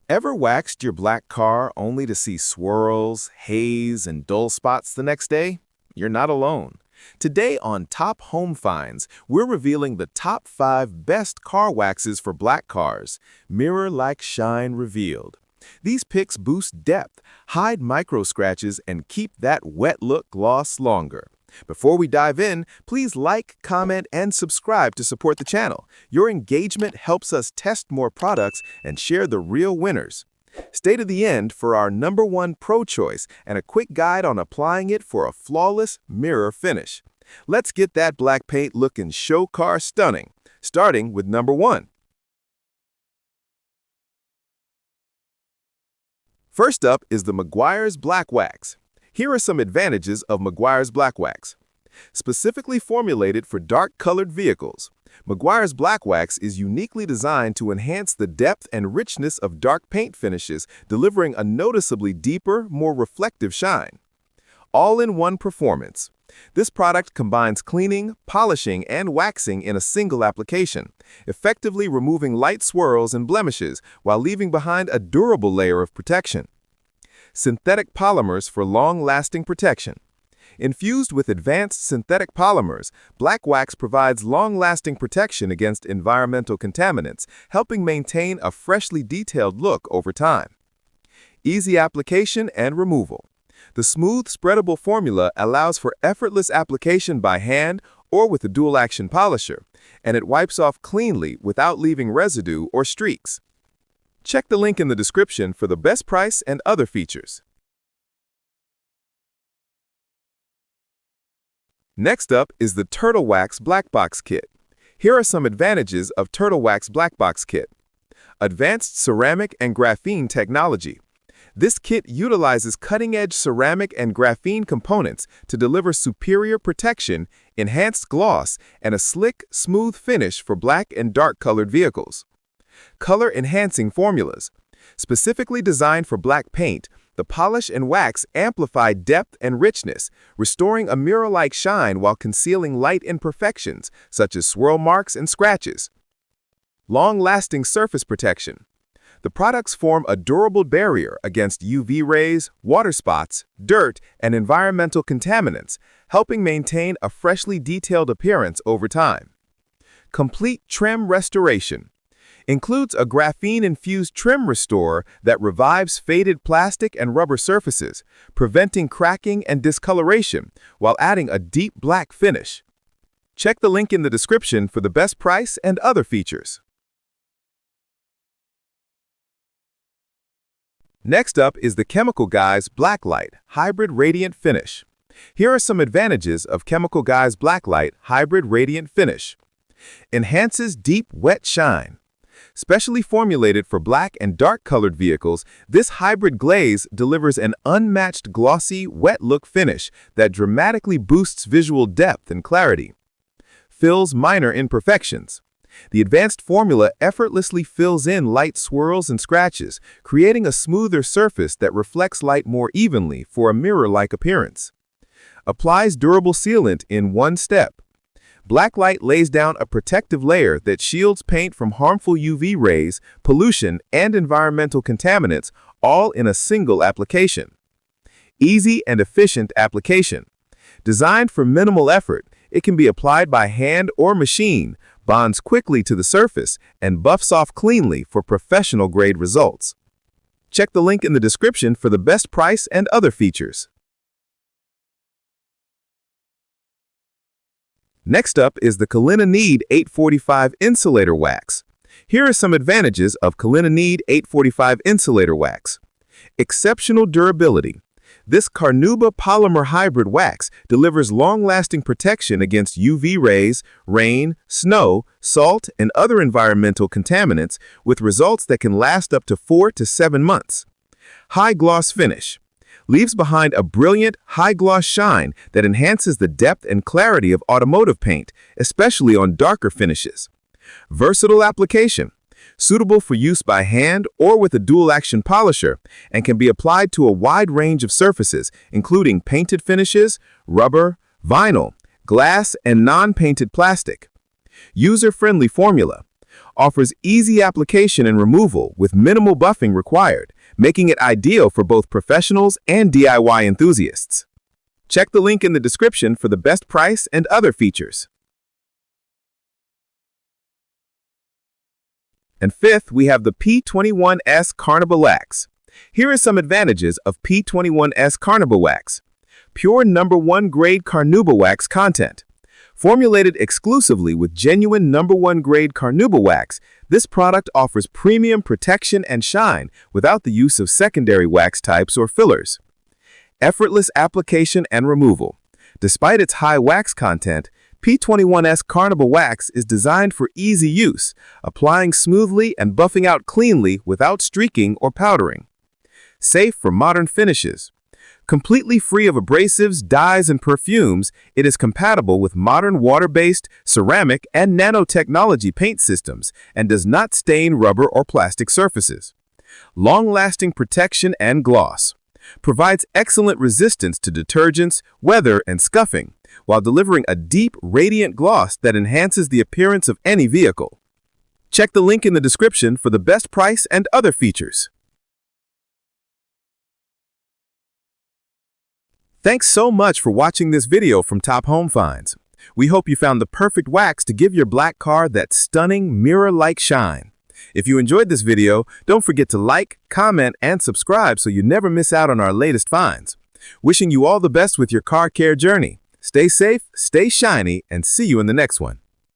Ever waxed your black car only to see swirls, haze, and dull spots the next day? You're not alone. Today on Top Home Finds, we're revealing the top 5 best car waxes for black cars. Mirror-like shine revealed. These picks boost depth, hide micro scratches, and keep that wet look gloss longer. Before we dive in, please like, comment, and subscribe to support the channel. Your engagement helps us test more products and share the real winners. Stay to the end for our #1 pro choice and a quick guide on applying it for a flawless mirror finish. Let's get that black paint looking show car stunning, starting with #1. First up is the Meguiar's Black Wax. Here are some advantages of Meguiar's Black Wax. Specifically formulated for dark-colored vehicles, Meguiar's Black Wax is uniquely designed to enhance the depth and richness of dark paint finishes, delivering a noticeably deeper, more reflective shine. All-in-one performance. This product combines cleaning, polishing, and waxing in a single application, effectively removing light swirls and blemishes while leaving behind a durable layer of protection. Synthetic polymers for long-lasting protection. Infused with advanced synthetic polymers, Black Wax provides long-lasting protection against environmental contaminants, helping maintain a freshly detailed look over time. Easy application and removal. The smooth, spreadable formula allows for effortless application by hand or with a dual-action polisher, and it wipes off cleanly without leaving residue or streaks. Check the link in the description for the best price and other features. Next up is the Turtle Wax Black Box Kit. Here are some advantages of Turtle Wax Black Box Kit. Advanced ceramic and graphene technology. This kit utilizes cutting-edge ceramic and graphene components to deliver superior protection, enhanced gloss, and a slick, smooth finish for black and dark-colored vehicles. Color-enhancing formulas. Specifically designed for black paint, the polish and wax amplify depth and richness, restoring a mirror-like shine while concealing light imperfections, such as swirl marks and scratches. Long-lasting surface protection. The products form a durable barrier against UV rays, water spots, dirt, and environmental contaminants, helping maintain a freshly detailed appearance over time. Complete trim restoration. Includes a graphene-infused trim restorer that revives faded plastic and rubber surfaces, preventing cracking and discoloration while adding a deep black finish. Check the link in the description for the best price and other features. Next up is the Chemical Guys Blacklight Hybrid Radiant Finish. Here are some advantages of Chemical Guys Blacklight Hybrid Radiant Finish. Enhances deep, wet shine. Specially formulated for black and dark-colored vehicles, this hybrid glaze delivers an unmatched glossy, wet-look finish that dramatically boosts visual depth and clarity. Fills minor imperfections. The advanced formula effortlessly fills in light swirls and scratches, creating a smoother surface that reflects light more evenly for a mirror-like appearance. Applies durable sealant in one step. Blacklight lays down a protective layer that shields paint from harmful UV rays, pollution, and environmental contaminants, all in a single application. Easy and efficient application. Designed for minimal effort, it can be applied by hand or machine, bonds quickly to the surface, and buffs off cleanly for professional-grade results. Check the link in the description for the best price and other features. Next up is the Collinite 845 Insulator Wax. Here are some advantages of Collinite 845 Insulator Wax. Exceptional durability. This Carnauba polymer hybrid wax delivers long-lasting protection against UV rays, rain, snow, salt, and other environmental contaminants with results that can last up to 4 to 7 months. High gloss finish. Leaves behind a brilliant, high-gloss shine that enhances the depth and clarity of automotive paint, especially on darker finishes. Versatile application. Suitable for use by hand or with a dual-action polisher, and can be applied to a wide range of surfaces, including painted finishes, rubber, vinyl, glass, and non-painted plastic. User-friendly formula. offers easy application and removal with minimal buffing required, making it ideal for both professionals and DIY enthusiasts. Check the link in the description for the best price and other features. And fifth, we have the P21S Carnauba Wax. Here are some advantages of P21S Carnauba Wax. Pure #1 grade Carnauba wax content. Formulated exclusively with genuine #1 grade Carnauba wax, this product offers premium protection and shine without the use of secondary wax types or fillers. Effortless application and removal. Despite its high wax content, P21S Carnauba Wax is designed for easy use, applying smoothly and buffing out cleanly without streaking or powdering. Safe for modern finishes. Completely free of abrasives, dyes, and perfumes, it is compatible with modern water-based, ceramic, and nanotechnology paint systems and does not stain rubber or plastic surfaces. Long-lasting protection and gloss. Provides excellent resistance to detergents, weather, and scuffing, while delivering a deep, radiant gloss that enhances the appearance of any vehicle. Check the link in the description for the best price and other features. Thanks so much for watching this video from Top Home Finds. We hope you found the perfect wax to give your black car that stunning mirror-like shine. If you enjoyed this video, don't forget to like, comment, and subscribe so you never miss out on our latest finds. Wishing you all the best with your car care journey. Stay safe, stay shiny, and see you in the next one.